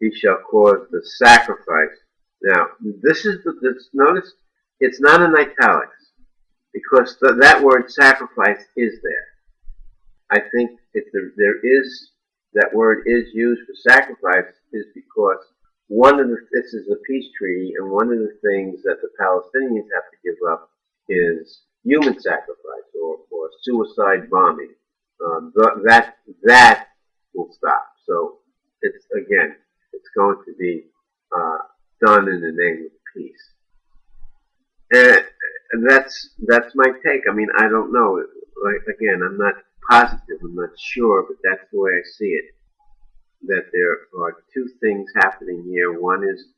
he shall cause the sacrifice. Now, notice it's not in italics, because that word sacrifice is there. I think if that word is used for sacrifice is because this is a peace treaty, and one of the things that the Palestinians have to give up is human sacrifice or suicide bombing. That will stop. So it's going to be done in the name of peace. And that's my take. I mean, I don't know. Again, I'm not positive. I'm not sure, but that's the way I see it. That there are two things happening here. One is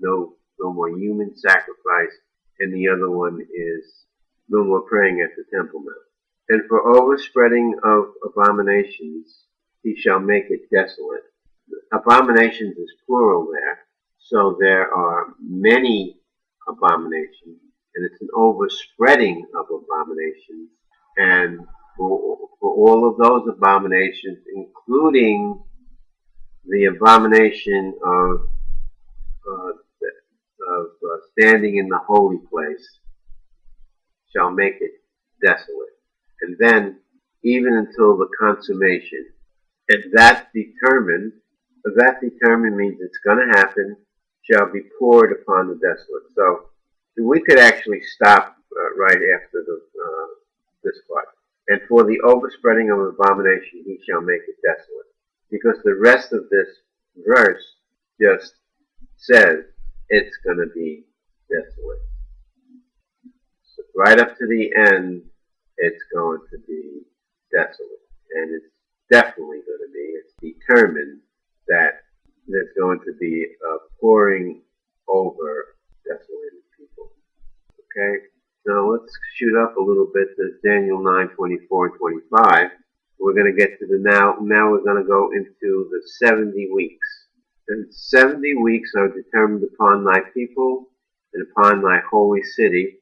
no more human sacrifice, and the other one is no more praying at the Temple Mount. And for overspreading of abominations, he shall make it desolate. Abominations is plural there, so there are many abominations, and it's an overspreading of abominations. And for all of those abominations, including the abomination of standing in the holy place, shall make it desolate. And then, even until the consummation. And that determined means it's going to happen, shall be poured upon the desolate. So, we could actually stop right after this part. And for the overspreading of abomination, he shall make it desolate. Because the rest of this verse just says it's going to be desolate. So right up to the end, it's going to be desolate. And it's definitely going to be. It's determined that there's going to be a pouring over desolated people. Okay? Now let's shoot up a little bit to Daniel 9:24 and 25. We're going to get to now we're going to go into the 70 weeks. And 70 weeks are determined upon thy people and upon thy holy city.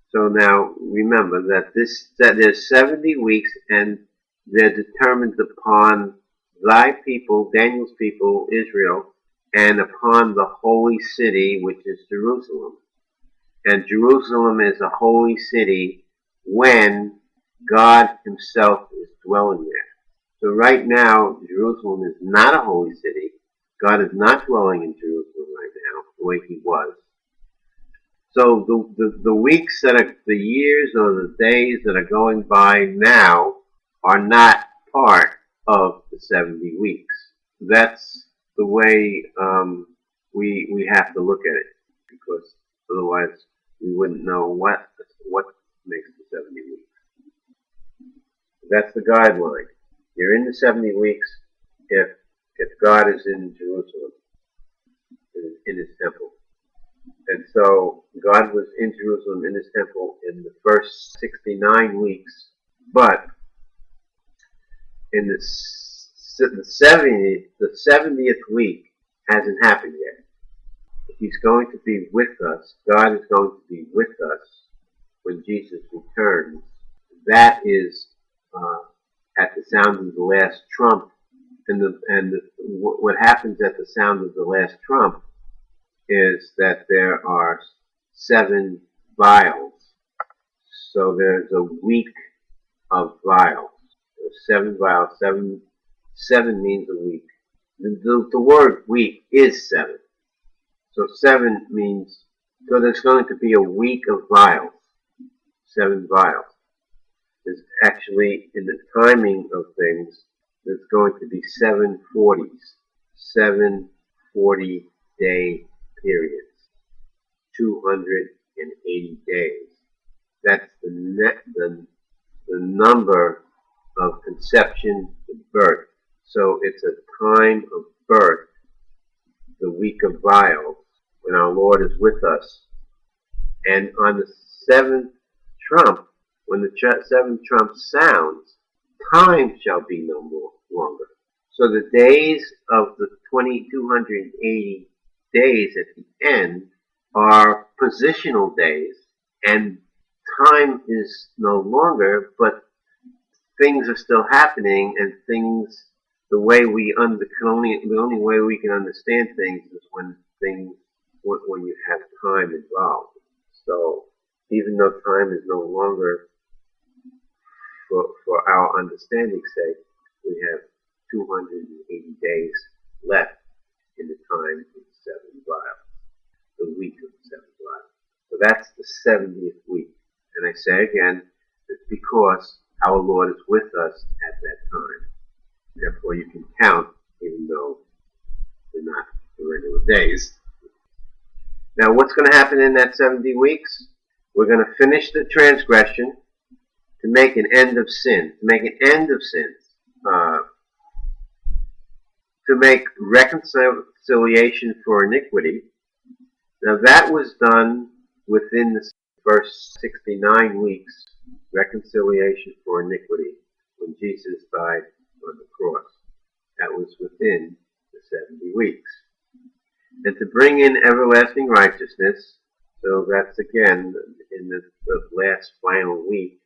So now remember that there's 70 weeks, and they're determined upon thy people, Daniel's people, Israel, and upon the holy city, which is Jerusalem. And Jerusalem is a holy city when God himself is dwelling there. So right now, Jerusalem is not a holy city. God is not dwelling in Jerusalem right now, the way he was. So the weeks the years or the days that are going by now are not part of the 70 weeks. That's the way we have to look at it, because otherwise we wouldn't know what makes the 70 weeks. That's the guideline. You're in the 70 weeks if God is in Jerusalem, in his temple. And so God was in Jerusalem in his temple in the first 69 weeks, but in the 70th week hasn't happened yet. He's going to be with us. God is going to be with us when Jesus returns. That is at the sound of the last trump. And what happens at the sound of the last trump is that there are 7 vials. So there's a week of vials. There's 7 vials. Seven means a week. The word week is 7. So 7 means, so there's going to be a week of vials. 7 vials. There's actually, in the timing of things, there's going to be 7 40s. 7 40-day periods. 280 days. That's the number of conception to birth. So it's a time of birth, the week of vials, when our Lord is with us. And on the 7th trump, when the 7th trump sounds, time shall be no more longer. So the days of the 280 days at the end are positional days, and time is no longer, but things are still happening, and the way the only way we can understand things is when you have time involved. So even though time is no longer for our understanding's sake, we have 280 days left in the time of the 7 trials, the week of the 7 trials. So that's the 70th week. And I say again, it's because our Lord is with us at that time. Therefore, you can count, even though they're not the regular days. Now, what's going to happen in that 70 weeks? We're going to finish the transgression to make an end of sin, to make an end of sins, to make reconciliation for iniquity. Now, that was done within the first 69 weeks, reconciliation for iniquity, when Jesus died on the cross. That was within the 70 weeks. And to bring in everlasting righteousness, so that's again in the last final week,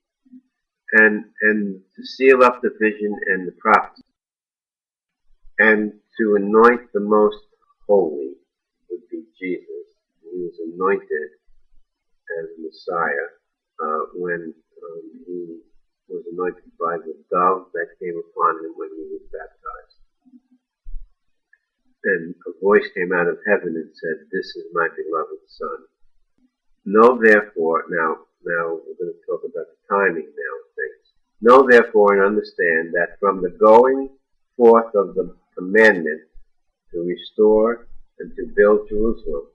and to seal up the vision and the prophecy, and to anoint the most holy would be Jesus. He was anointed as Messiah when he was anointed by the dove that came upon him when he was baptized. And a voice came out of heaven and said, "This is my beloved Son." Know therefore, now we're going to talk about the timing now of things. Know therefore and understand that from the going forth of the commandment to restore and to build Jerusalem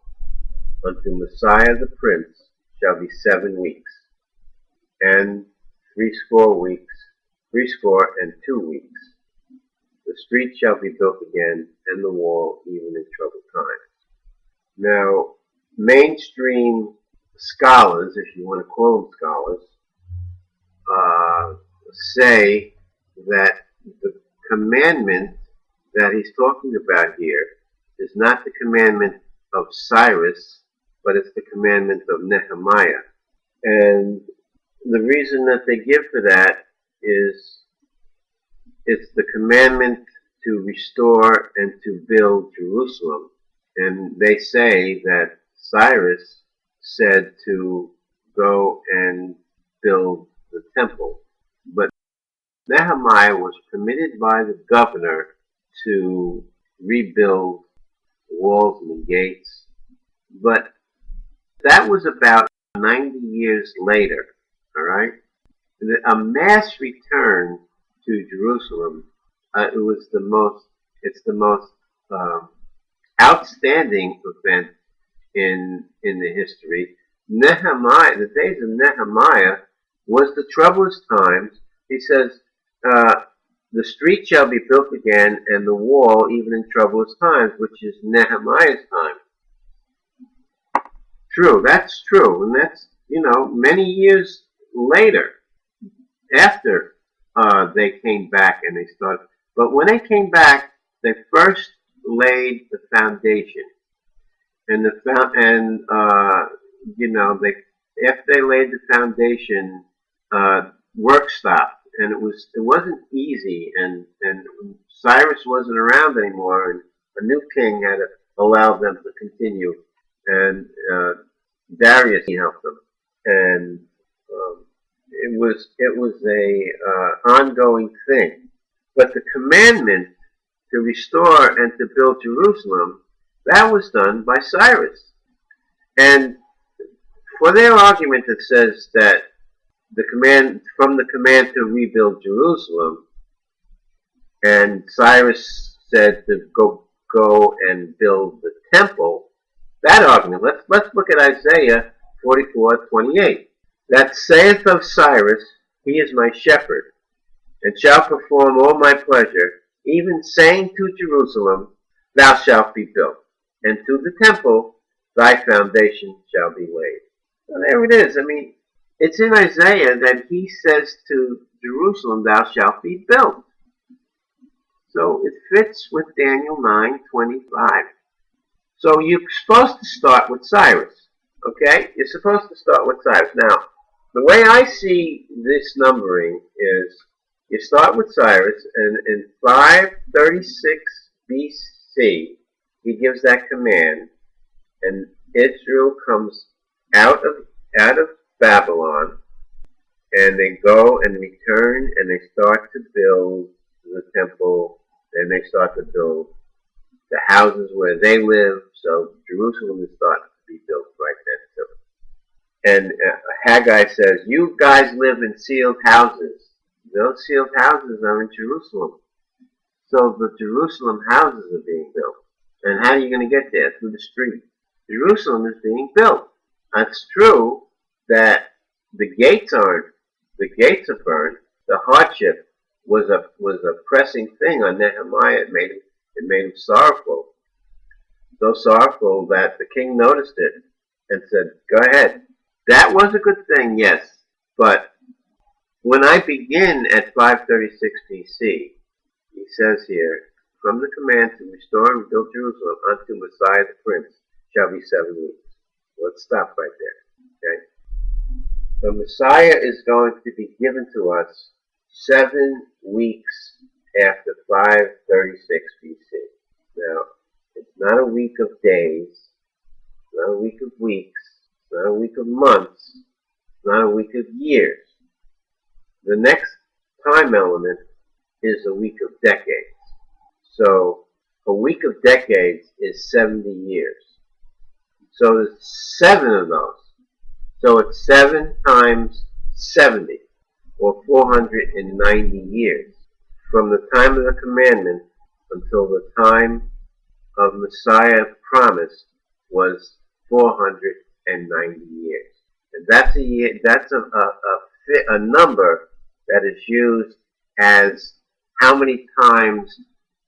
unto Messiah the Prince shall be 7 weeks, and 62 weeks. The street shall be built again, and the wall even in troubled times. Now, mainstream scholars, if you want to call them scholars, say that the commandment that he's talking about here is not the commandment of Cyrus, but it's the commandment of Nehemiah. And the reason that they give for that is it's the commandment to restore and to build Jerusalem. And they say that Cyrus said to go and build the temple. But Nehemiah was permitted by the governor to rebuild the walls and the gates. But that was about 90 years later, all right? A mass return to Jerusalem, it's the most outstanding event in the history. Nehemiah, the days of Nehemiah was the troublous times. He says, the street shall be built again, and the wall even in troublous times, which is Nehemiah's time. True, that's true, and that's, many years later, after they came back and they started. But when they came back, they first laid the foundation, and after they laid the foundation, work stopped, and it wasn't easy, and Cyrus wasn't around anymore, and a new king had to allow them to continue, and Darius helped them, and it was a ongoing thing. But the commandment to restore and to build Jerusalem, that was done by Cyrus. And for their argument that says that the command to rebuild Jerusalem, and Cyrus said to go and build the temple, that argument, let's look at Isaiah 44:28. That saith of Cyrus, he is my shepherd, and shall perform all my pleasure, even saying to Jerusalem, thou shalt be built, and to the temple, thy foundation shall be laid. So there it is. It's in Isaiah that he says to Jerusalem, thou shalt be built. So it fits with Daniel 9:25. So you're supposed to start with Cyrus. Okay? You're supposed to start with Cyrus. Now, the way I see this numbering is you start with Cyrus, and in 5 536 BC, he gives that command, and Israel comes out of Babylon, and they go and return, and they start to build the temple, and they start to build the houses where they live. So Jerusalem is starting to be built right then. And Haggai says, "You guys live in sealed houses. Those sealed houses are in Jerusalem. So the Jerusalem houses are being built. And how are you going to get there? Through the street. Jerusalem is being built. It's true that the gates are burned. The hardship was a pressing thing on Nehemiah. It made him sorrowful. So sorrowful that the king noticed it and said, "Go ahead." That was a good thing, yes. But when I begin at 536 BC, he says here, "From the command to restore and rebuild Jerusalem unto Messiah the Prince shall be 7 weeks." Let's stop right there. Okay? The Messiah is going to be given to us 7 weeks after 536 BC. Now, it's not a week of days, it's not a week of weeks, it's not a week of months, it's not a week of years. The next time element is a week of decades. So a week of decades is 70 years. So there's 7 of those. So it's 7 times 70, or 490 years. From the time of the commandment until the time of Messiah promise was 490 years. And that's a number that is used as how many times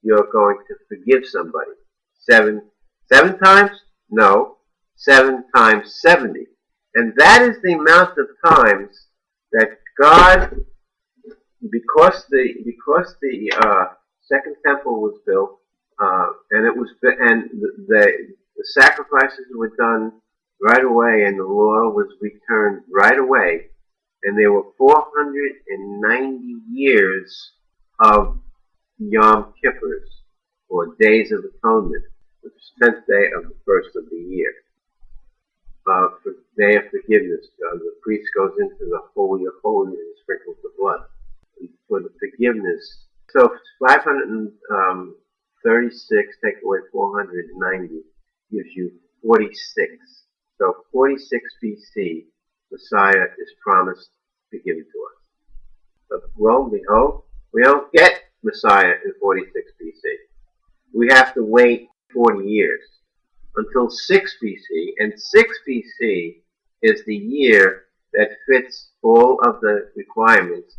you're going to forgive somebody. 7 times? No. 7 times 70. And that is the amount of times that God, because the second temple was built, and the sacrifices were done right away, and the law was returned right away, and there were 490 years of Yom Kippurs, or Days of Atonement, which is the 10th day of the first of the year. For Day of Forgiveness, the priest goes into the Holy of Holies and sprinkles the blood for the forgiveness. So 536 take away 490 gives you 46. So 46 BC, Messiah is promised to be given to us. But lo and behold, we don't get Messiah in 46 BC. We have to wait 40 years until 6 BC, and 6 BC is the year that fits all of the requirements,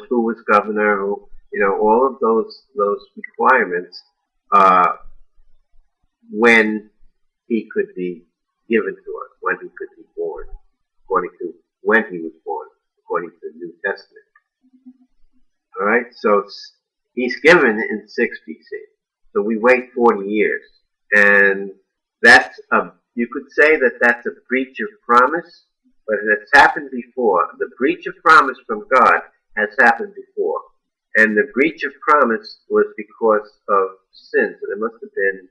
who was governor, all of those requirements, when he could be given to us, when he could be born, according to when he was born, according to the New Testament. All right, so he's given in 6 BC. So we wait 40 years, and you could say that that's a breach of promise, but it's happened before. The breach of promise from God has happened before. And the breach of promise was because of sin. So there must have been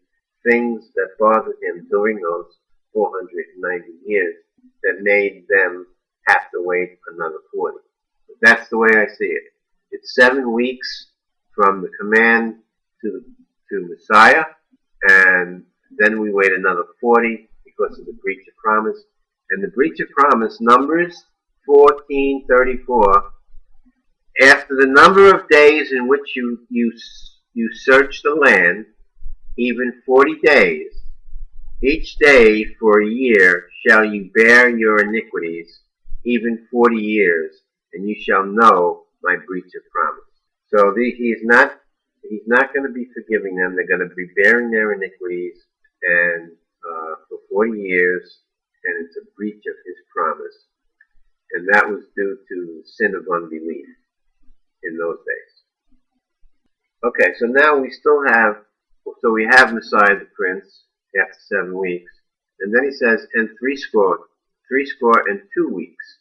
things that bothered him during those 490 years that made them have to wait another 40. But that's the way I see it. It's 7 weeks from the command to Messiah, and then we wait another 40 because of the breach of promise. And the breach of promise, Numbers 14:34, after the number of days in which you search the land, even 40 days, each day for a year shall you bear your iniquities, even 40 years, and you shall know my breach of promise. So he's not going to be forgiving them. They're going to be bearing their iniquities, and for 40 years, and it's a breach of his promise. And that was due to the sin of unbelief in those days. Okay, so now we have Messiah the Prince after 7 weeks. And then he says, and three score and 2 weeks.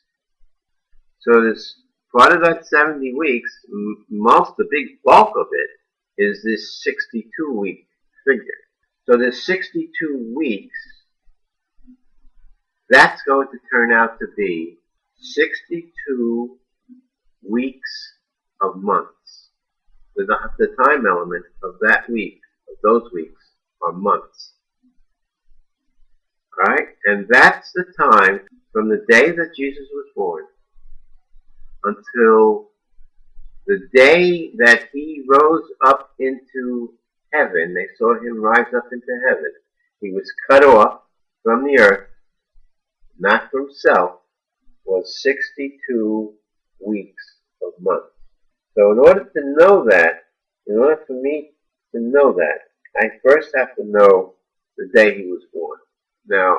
So there's part of that 70 weeks, the big bulk of it, is this 62-week figure. So this 62 weeks, that's going to turn out to be 62 weeks of months. The time element of that week, of those weeks, are months. Alright? And that's the time from the day that Jesus was born until the day that he rose up into heaven. They saw him rise up into heaven. He was cut off from the earth, not from self, was 62 weeks of months. So in order to know that, in order for me to know that, I first have to know the day he was born. Now,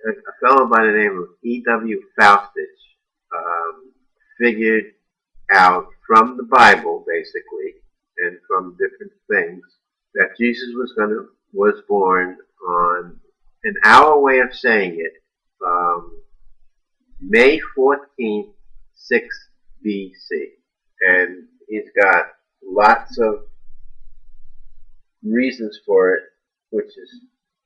a fellow by the name of E.W. Faustich figured out from the Bible, basically, and from different things, that Jesus was born on, in our way of saying it, May 14th, 6 BC. And he's got lots of reasons for it, which is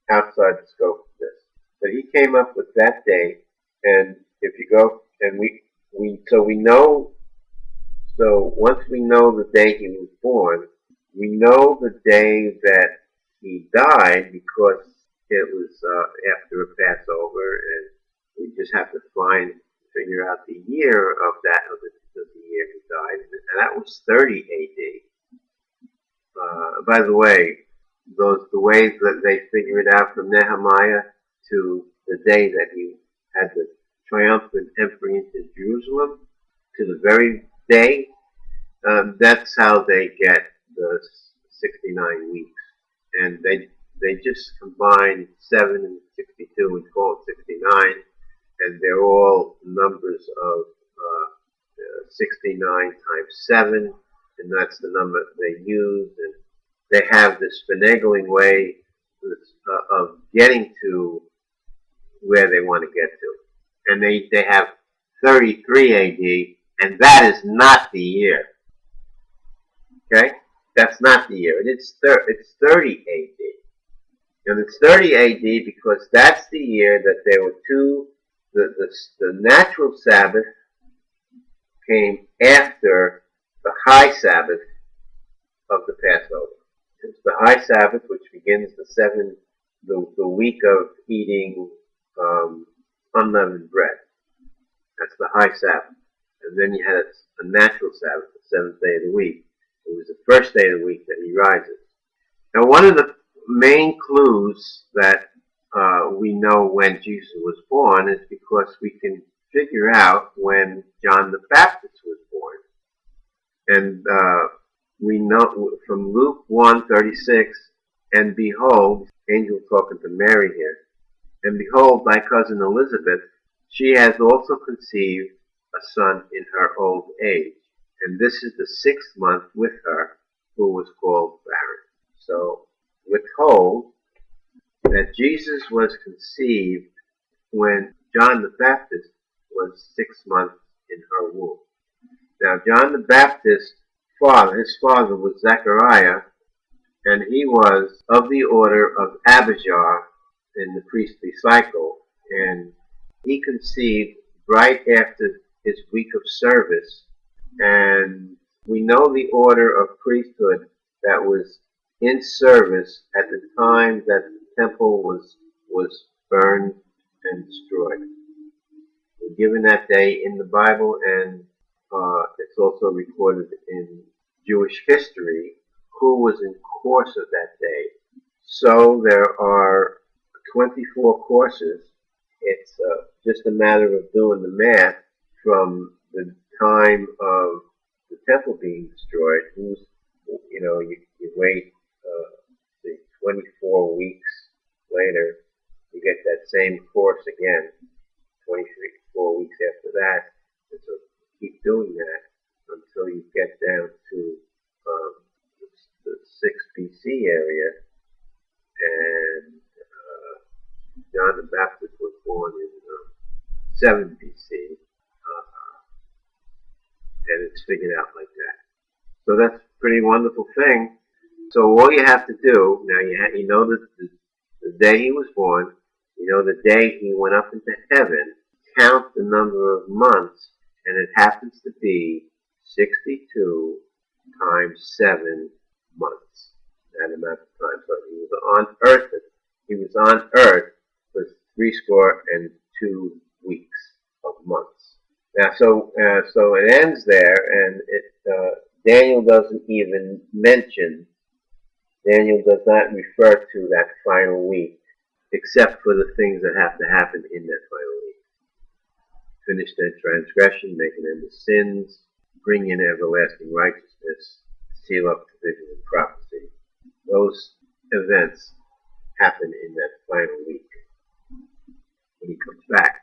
outside the scope of this. But he came up with that day, and if you go, and so once we know the day he was born, we know the day that he died because it was after a Passover, and we just have to figure out the year of the year he died, and that was 30 A.D. By the way, the ways that they figure it out from Nehemiah to the day that he had the triumphant entry into Jerusalem to the very day, that's how they get the 69 weeks. And they just combine 7 and 62 and call it 69, and they're all numbers of 69 times 7, and that's the number they use. And they have this finagling way of getting to where they want to get to. And they have 33 AD, and that is not the year. Okay? That's not the year. It's 30 AD. And it's 30 AD because that's the year that there were the natural Sabbath came after the high Sabbath of the Passover. It's the high Sabbath, which begins the week of eating unleavened bread. That's the high Sabbath. And then you had a natural Sabbath, the 7th day of the week. It was the first day of the week that he rises. Now, one of the main clues that we know when Jesus was born is because we can figure out when John the Baptist was born. And we know from Luke 1:36, and behold, angel talking to Mary here, and behold, thy cousin Elizabeth, she has also conceived a son in her old age. And this is the 6th month with her, who was called barren. So we're told that Jesus was conceived when John the Baptist was 6 months in her womb. Now, John the Baptist's his father was Zechariah, and he was of the order of Abijah in the priestly cycle, and he conceived right after his week of service. And we know the order of priesthood that was in service at the time that the temple was burned and destroyed. We're given that day in the Bible, and it's also recorded in Jewish history who was in course of that day. So there are 24 courses. It's just a matter of doing the math from the time of the temple being destroyed. You wait 24 weeks later, you get that same course again. 24 weeks after that, and so keep doing that until you get down to the 6 BC area, and John the Baptist was born in 7 BC, and it's figured out like that. So that's pretty wonderful thing. So all you have to do, now you know the day he was born, you know the day he went up into heaven, count the number of months, and it happens to be 62 times 7 months. That amount of time. So he was on earth for 62 weeks of months. Now, so it ends there, and Daniel doesn't even mention. Daniel does not refer to that final week, except for the things that have to happen in that final week. Finish their transgression, make an end of sins, bring in everlasting righteousness, seal up the vision and prophecy. Those events happen in that final week when he comes back.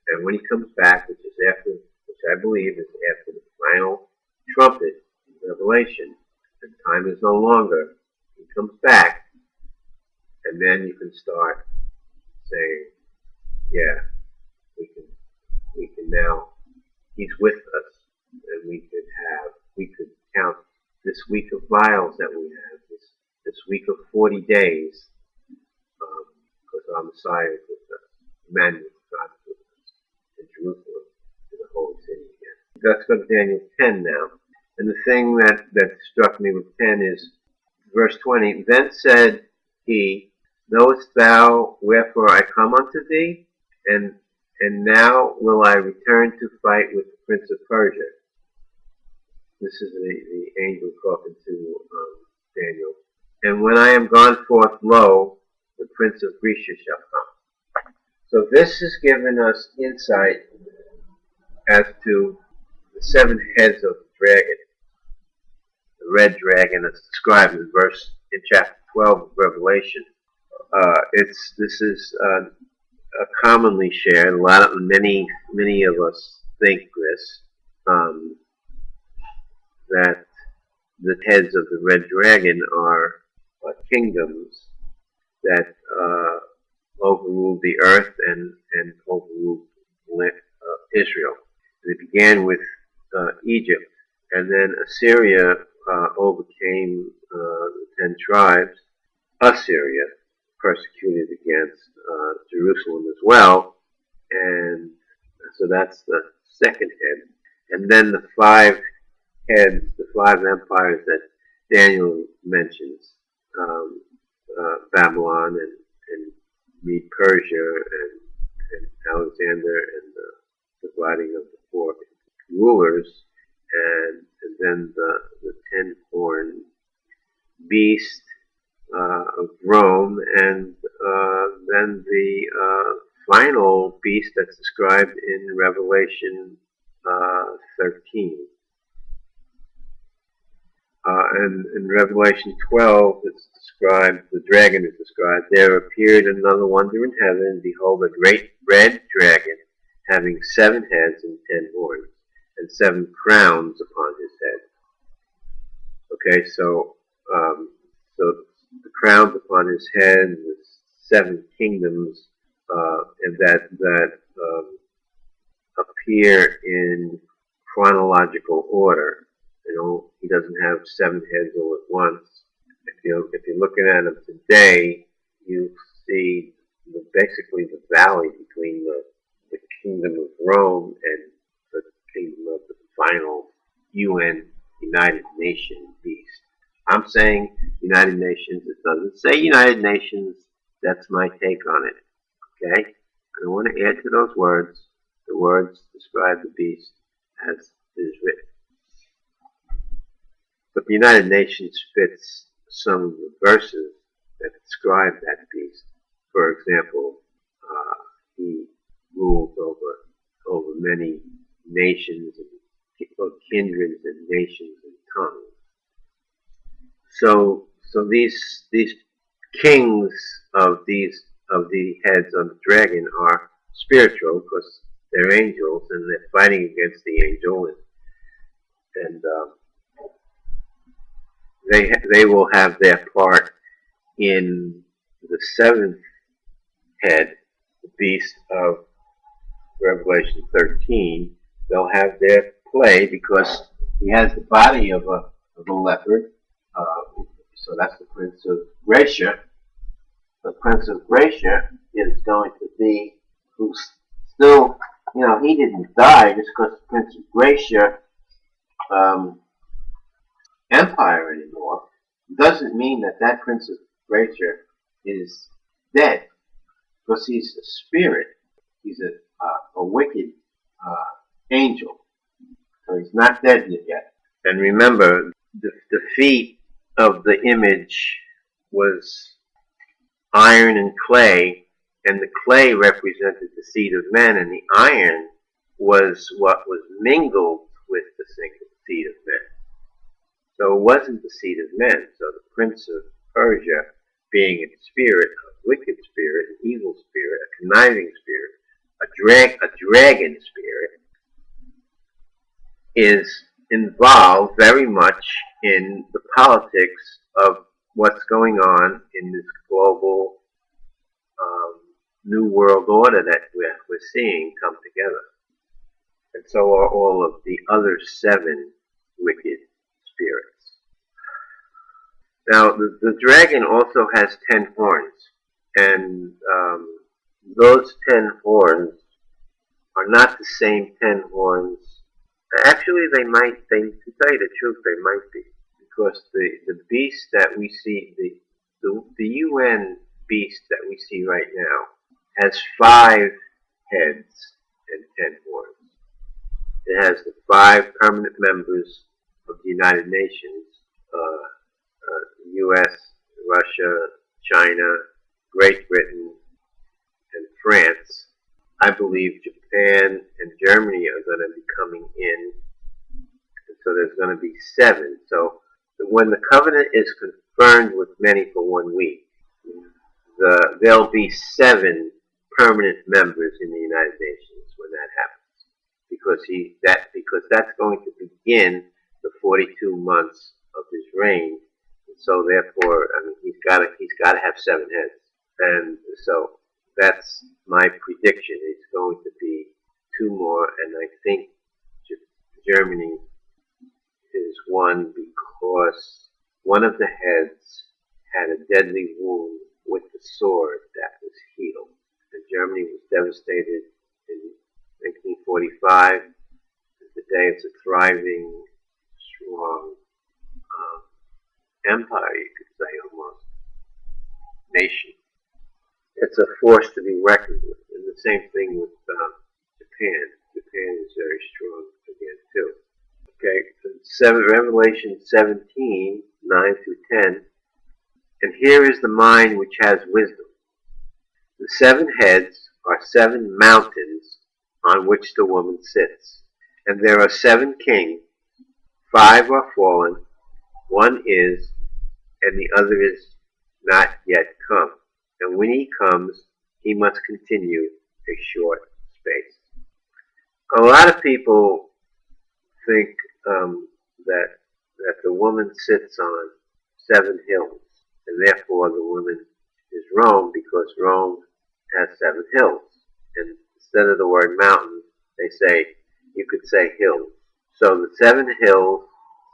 And when he comes back, which I believe is after the final trumpet in Revelation, and time is no longer, he comes back, and then you can start saying, yeah, we can now, he's with us, and we could count this week of vials that we have, this week of 40 days, because our Messiah is with us, Emmanuel, God is with us, in Jerusalem, in the holy city again. Let's go to Daniel 10 now. And the thing that struck me with 10 is verse 20. Then said he, knowest thou wherefore I come unto thee? And now will I return to fight with the prince of Persia. This is the angel talking to Daniel. And when I am gone forth, lo, the prince of Greece shall come. So this has given us insight as to the 7 heads of the dragon. The red dragon that's described in chapter 12 of Revelation. This is commonly shared. Many of us think this, that the heads of the red dragon are kingdoms that overruled the earth and overruled Israel. It began with Egypt, and then Assyria overcame the 10 tribes. Assyria persecuted against Jerusalem as well, and so that's the second head. And then the 5 heads, the 5 empires that Daniel mentions, Babylon and Medo-Persia and Alexander, and the dividing of the 4 rulers, and then the 10-horned beast of Rome, and then the final beast that's described in Revelation 13. And in Revelation 12, it's described, the dragon is described, there appeared another wonder in heaven, behold, a great red dragon, having 7 heads and 10 horns, and 7 crowns upon his head. Okay, so the crowns upon his head, the 7 kingdoms, and that appear in chronological order. You know, he doesn't have 7 heads all at once. If you're looking at him today, you see basically the valley between the kingdom of Rome and the kingdom of the final UN United Nations beast. I'm saying United Nations. It doesn't say United Nations. That's my take on it. Okay? I don't want to add to those words. The words describe the beast as is written. But the United Nations fits some of the verses that describe that beast. For example, he rules over many nations and kindreds and nations and tongues. So these kings of the heads of the dragon are spiritual because they're angels and they're fighting against the angel, and they will have their part in the 7th head, the beast of Revelation 13. They'll have their play because he has the body of a the leopard. So that's the Prince of Gracia. The Prince of Gracia is going to be who's still, he didn't die just because the Prince of Gracia empire anymore. Doesn't mean that that Prince of Gracia is dead, because he's a spirit. He's a wicked angel. So he's not dead yet. And remember, the feet of the image was iron and clay, and the clay represented the seed of men, and the iron was what was mingled with the seed of men. So it wasn't the seed of men. So the Prince of Persia, being a spirit, a wicked spirit, an evil spirit, a conniving spirit, a dragon spirit, is involved very much in the politics of what's going on in this global new world order that we're seeing come together. And so are all of the other 7 wicked spirits. Now, the dragon also has 10 horns, and those 10 horns are not the same 10 horns. Actually, to tell you the truth, they might be, because the beast that we see, the UN beast that we see right now, has 5 heads and 10 horns. It has the 5 permanent members of the United Nations, US, Russia, China, Great Britain, and France. I believe Japan and Germany are going to be coming in, and so there's going to be 7. So when the covenant is confirmed with many for 1 week, there'll be 7 permanent members in the United Nations when that happens, because that's going to begin the 42 months of his reign. And so therefore, he's got to have 7 heads, and so that's my prediction. It's going to be 2 more, and I think Germany is one, because one of the heads had a deadly wound with the sword that was healed. And Germany was devastated in 1945. Today it's a thriving, strong empire, you could say, almost, nation. It's a force to be reckoned with. And the same thing with Japan. Japan is very strong again, too. Okay, Revelation 17, 9 through 10. And here is the mind which has wisdom. The 7 heads are 7 mountains on which the woman sits. And there are 7 kings. 5 are fallen, 1 is, and the other is not yet come. And when he comes, he must continue a short space. A lot of people think that the woman sits on 7 hills, and therefore the woman is Rome, because Rome has 7 hills. And instead of the word mountain, you could say hills. So the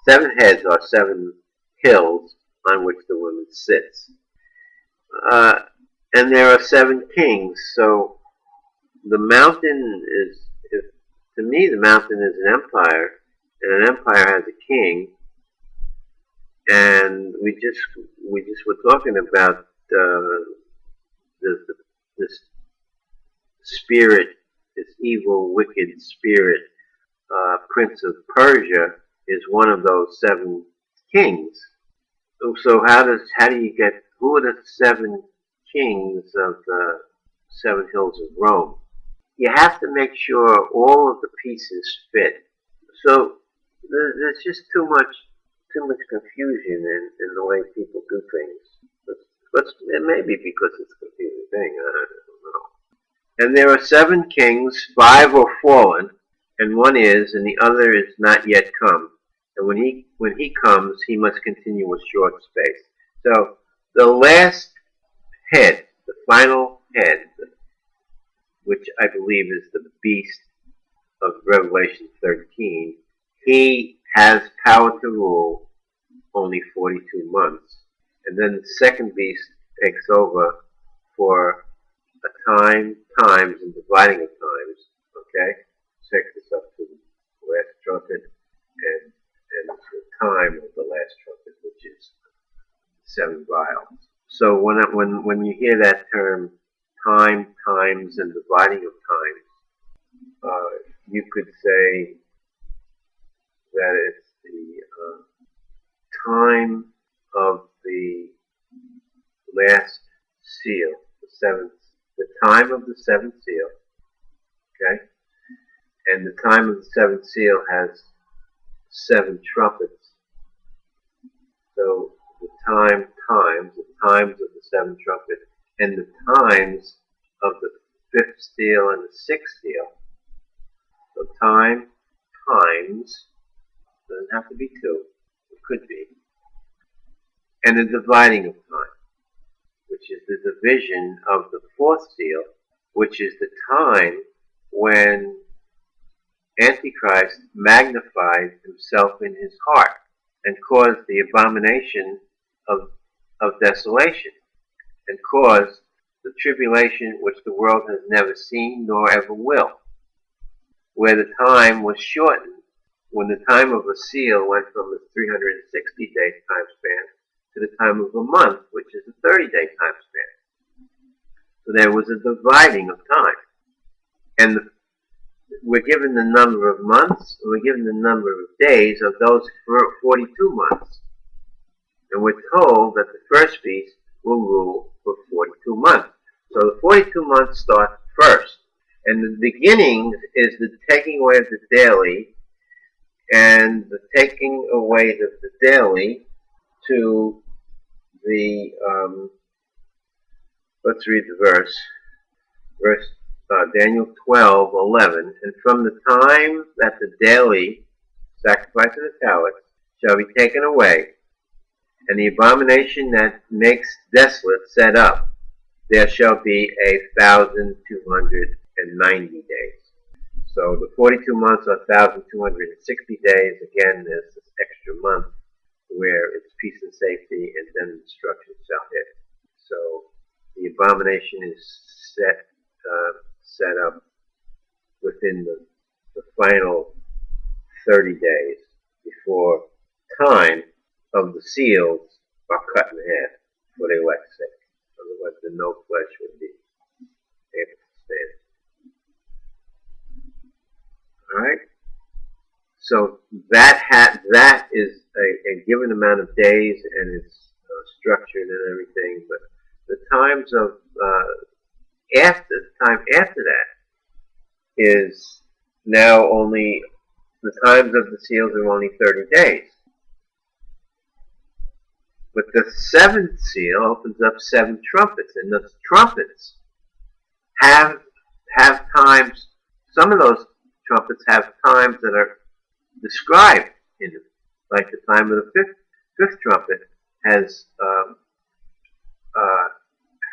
7 heads are 7 hills on which the woman sits. And there are 7 kings. So the mountain to me, the mountain is an empire, and an empire has a king. And we just were talking about this spirit, this evil, wicked spirit, Prince of Persia, is one of those 7 kings. So who are the 7 kings of the 7 hills of Rome? You have to make sure all of the pieces fit. So there's just too much confusion in the way people do things. But it may be because it's a confusing thing. I don't know. And there are 7 kings, 5 are fallen, and 1 is, and the other is not yet come. And when he comes, he must continue a short space. So the last head, the final head, which I believe is the beast of Revelation 13, he has power to rule, only 42 months. And then the second beast takes over for a time, times, and dividing of times. Okay? Check this up to the last trumpet and the time of the last trumpet, which is 7 vials. So when you hear that term, time, times, and dividing of times, you could say that it's the time of the last seal, the time of the seventh seal, okay? And the time of the seventh seal has 7 trumpets. So the times of the 7th trumpet, and the times of the 5th seal and the 6th seal. So times, doesn't have to be 2, it could be. And the dividing of time, which is the division of the 4th seal, which is the time when Antichrist magnified himself in his heart and caused the abomination of desolation, and caused the tribulation which the world has never seen nor ever will, where the time was shortened when the time of a seal went from a 360-day time span to the time of a month, which is a 30-day time span. So there was a dividing of time. And we're given the number of months, and we're given the number of days of those 42 months. And we're told that the first beast will rule for 42 months. So the 42 months start first. And the beginning is the taking away of the daily, and the taking away of the daily to the, let's read the verse. Daniel 12:11. And from the time that the daily sacrifice of the talents shall be taken away, and the abomination that makes desolate set up, there shall be 1,290 days. So the 42 months are 1,260 days. Again, there's this extra month where it's peace and safety, and then destruction shall hit. So the abomination is set up within the final 30 days before time of the seals are cut in half for the elect's sake. Otherwise, the no flesh would be able to stand. All right. So that is a given amount of days, and it's structured and everything. But the times of after that is now only the times of the seals are only 30 days. But the 7th seal opens up 7 trumpets, and those trumpets have times. Some of those trumpets have times that are described in them, like the time of the fifth trumpet has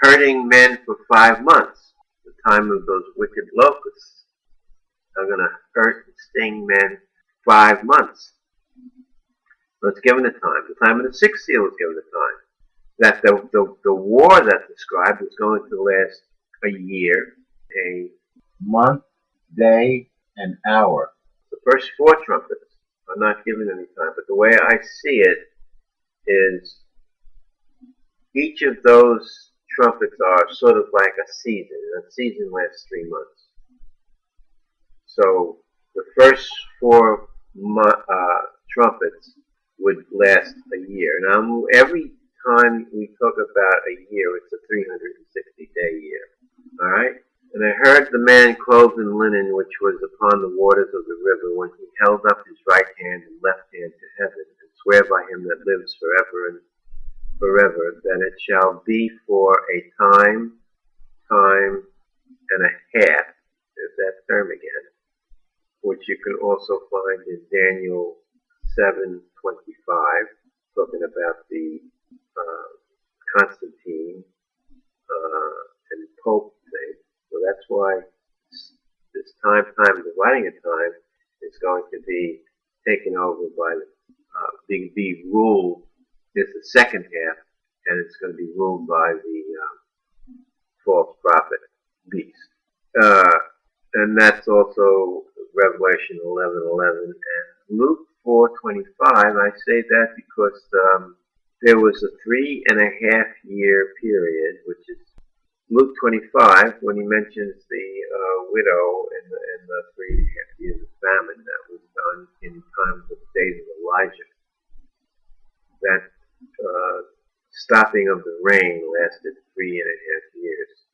hurting men for 5 months. The time of those wicked locusts are going to hurt and sting men 5 months. So it's given a time. The time of the 6th seal is given a time. That the war that's described is going to last a year, a month, day, and hour. The first 4 trumpets are not given any time, but the way I see it is each of those trumpets are sort of like a season. A season lasts 3 months. So the first 4 trumpets would last a year. Now, every time we talk about a year, it's a 360-day year. All right? And I heard the man clothed in linen, which was upon the waters of the river, when he held up his right hand and left hand to heaven, and swear by him that lives forever and forever, that it shall be for a time and a half. There's that term again, which you can also find in Daniel 7:25, talking about the Constantine and Pope thing. So that's why this time dividing a time is going to be taken over by be ruled is the second half, and it's going to be ruled by the false prophet beast. And that's also Revelation 11:11 and Luke 4:25. I say that because there was a 3.5-year period, which is Luke 25, when he mentions the widow and the 3.5 years of famine that was done in times of the days of Elijah. That stopping of the rain lasted 3.5 years.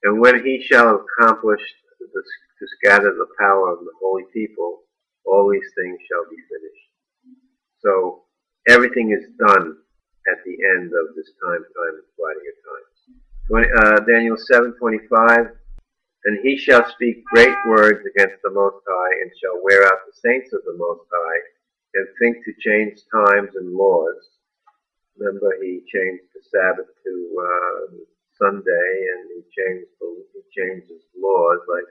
And when he shall accomplish to scatter the power of the holy people, all these things shall be finished. So everything is done at the end of this time dividing of times. Daniel 7:25, and he shall speak great words against the Most High, and shall wear out the saints of the Most High, and think to change times and laws. Remember, he changed the Sabbath to Sunday, and he changed his laws, like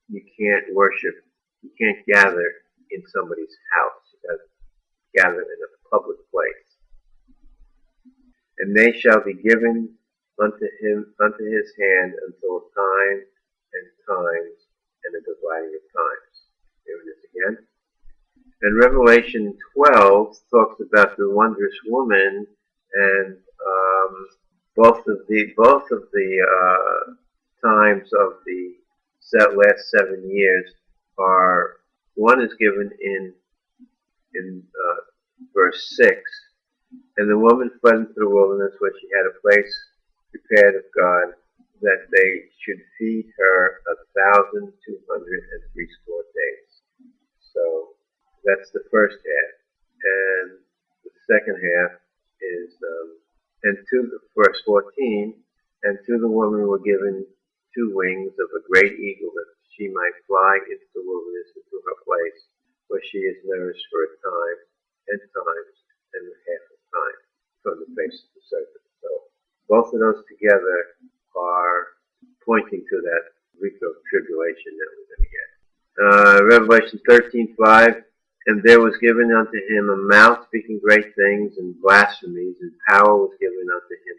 you can't worship, you can't gather in somebody's house. You got to gather in a public place. And they shall be given unto his hand until time and times and the dividing of times. There it is again. And Revelation 12 talks about the wondrous woman, and both of the times of the last 7 years are, one is given in verse 6, and the woman fled into the wilderness where she had a place prepared of God, that they should feed her 1,260 days. So that's the first half, and the second half is and to verse 14, and to the woman were given 2 wings of a great eagle, that she might fly into the wilderness, into her place, where she is nourished for a time and times and a half of time from the face of the serpent. So both of those together are pointing to that week of tribulation that we're going to get. Revelation 13:5, and there was given unto him a mouth speaking great things and blasphemies, and power was given unto him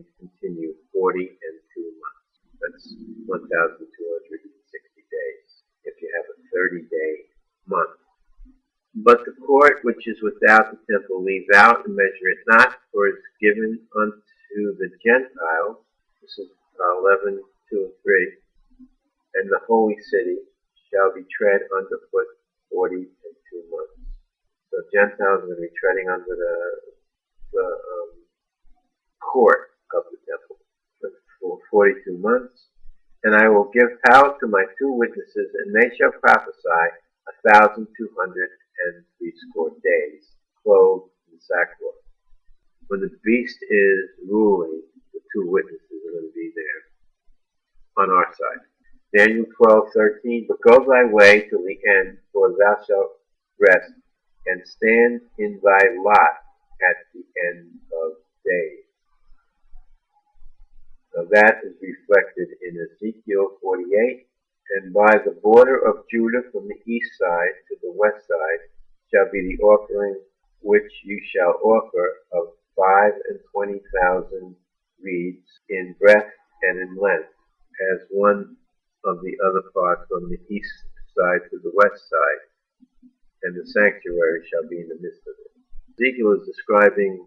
to continue 42 months. That's 1,260 days, if you have a 30-day month. But the court which is without the temple leave out and measure it not, for it is given unto the Gentiles. This is 11:2 and 3. And the holy city shall be tread underfoot 42 months. So Gentiles are going to be treading under the court of the temple for 42 months. And I will give power to my 2 witnesses, and they shall prophesy 1,260 days, clothed in sackcloth. When the beast is ruling, the 2 witnesses are going to be there on our side. Daniel 12:13, but go thy way till the end, for thou shalt rest, and stand in thy lot at the end of days. Now that is reflected in Ezekiel 48, and by the border of Judah from the east side to the west side shall be the offering which you shall offer of 25,000 reeds in breadth and in length, as one of the other part from the east side to the west side, and the sanctuary shall be in the midst of it. Ezekiel is describing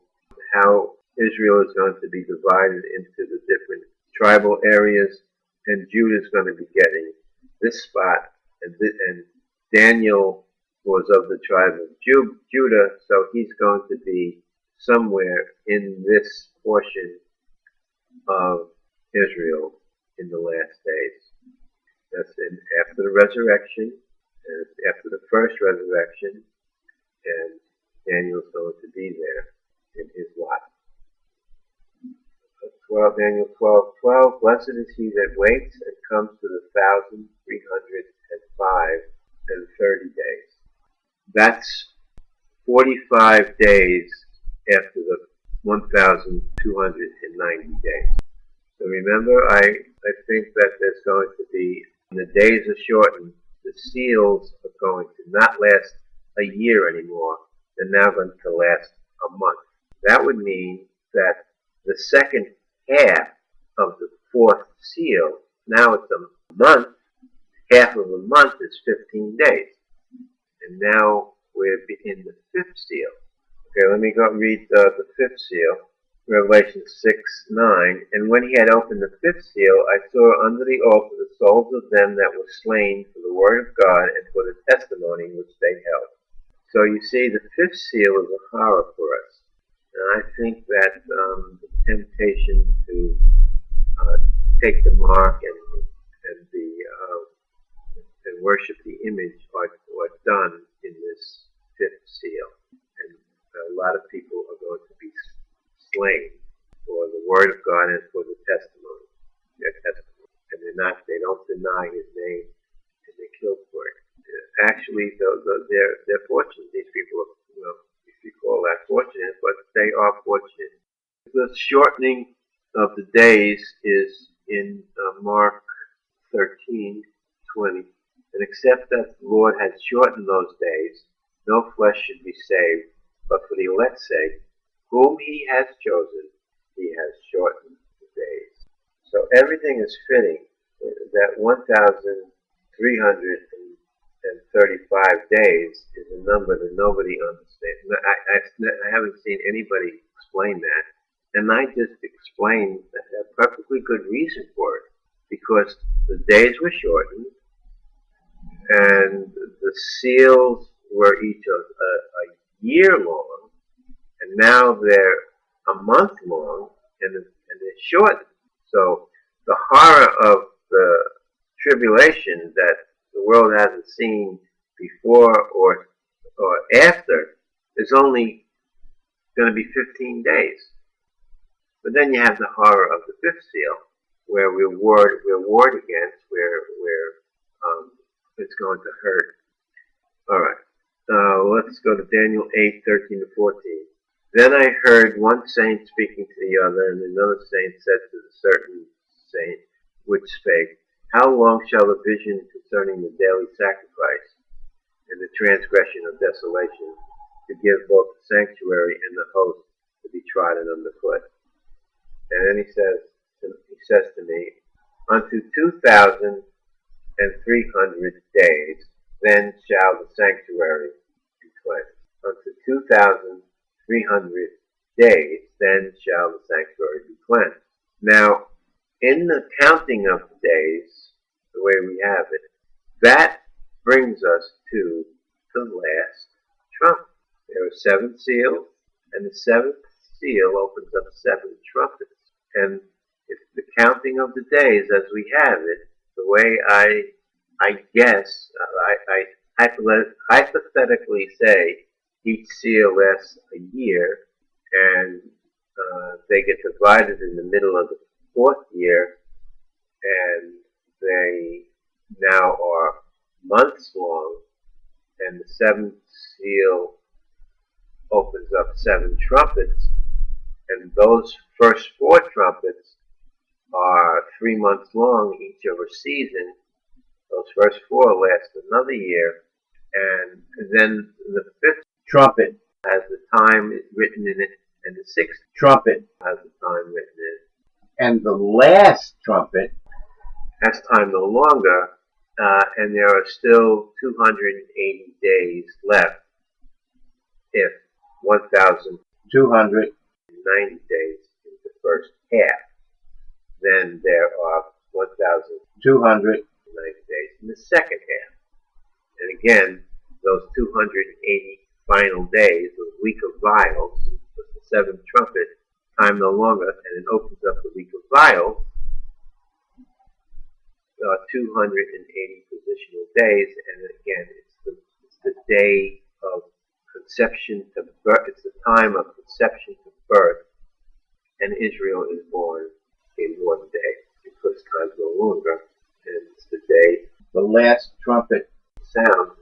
how Israel is going to be divided into the different tribal areas, and Judah is going to be getting this spot, and Daniel was of the tribe of Judah, so he's going to be somewhere in this portion of Israel in the last days. That's after the resurrection, and it's after the first resurrection, and Daniel's going to be there in his lot. Daniel 12:12, blessed is he that waits and comes to the 1,305 days. That's 45 days after the 1,290 days. So remember, I think that there's going to be, when the days are shortened, the seals are going to not last a year anymore. They're now going to last a month. That would mean that the second half of the fourth seal, now it's a month, half of a month is 15 days. And now we're in the fifth seal. Okay, let me go read the fifth seal. Revelation 6:9. And when he had opened the fifth seal, I saw under the altar the souls of them that were slain for the word of God and for the testimony which they held. So you see, the fifth seal is a horror for us. And I think that the temptation to take the mark and worship the image are done in this fifth seal. And a lot of people are going to be slain for the word of God and for the testimony, their testimony. And they don't deny his name, and they kill for it. Actually, they're fortunate. These people are, if you call that fortunate, but they are fortunate. The shortening of the days is in Mark 13:20. And except that the Lord had shortened those days, no flesh should be saved, but for the elect's sake, whom he has chosen, he has shortened the days. So everything is fitting. That 1,335 days is a number that nobody understands. I haven't seen anybody explain that. And I just explained a perfectly good reason for it. Because the days were shortened, and the seals were each a year long, and now they're a month long, and they're shortened. So the horror of the tribulation that the world hasn't seen before or after is only going to be 15 days. But then you have the horror of the fifth seal, where we're warred against, where it's going to hurt. All right. Let's go to Daniel 8:13-14. Then I heard one saint speaking to the other, and another saint said to the certain saint which spake, How long shall the vision concerning the daily sacrifice and the transgression of desolation to give both the sanctuary and the host to be trodden underfoot? And then he says to me, Unto 2,300 days, then shall the sanctuary be cleansed. Unto 2,300 days, then shall the sanctuary be cleansed. Now, in the counting of the days, the way we have it, that brings us to the last trumpet. There are 7 seals, and the 7th seal opens up 7 trumpets. And if the counting of the days as we have it, the way I guess, I hypothetically say each seal lasts a year, and they get divided in the middle of the 4th year, and they now are months long, and the 7th seal opens up 7 trumpets, and those first 4 trumpets are 3 months long, each of a season. Those first 4 last another year, and then the 5th trumpet has the time written in it, and the 6th trumpet has the time written in it, and the last trumpet has time no longer, and there are still 280 days left if 1,290 days is the first half. Then there are 1,290 days in the second half. And again, those 280 final days, the week of vials, with the 7th trumpet, time no longer, and it opens up the week of vials, 280 positional days, and again, it's the day of conception to birth. It's the time of conception to birth, and Israel is born in one day, because time's no longer, and it's the day the last trumpet sounds.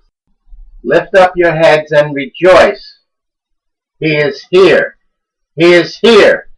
Lift up your heads and rejoice. He is here. He is here.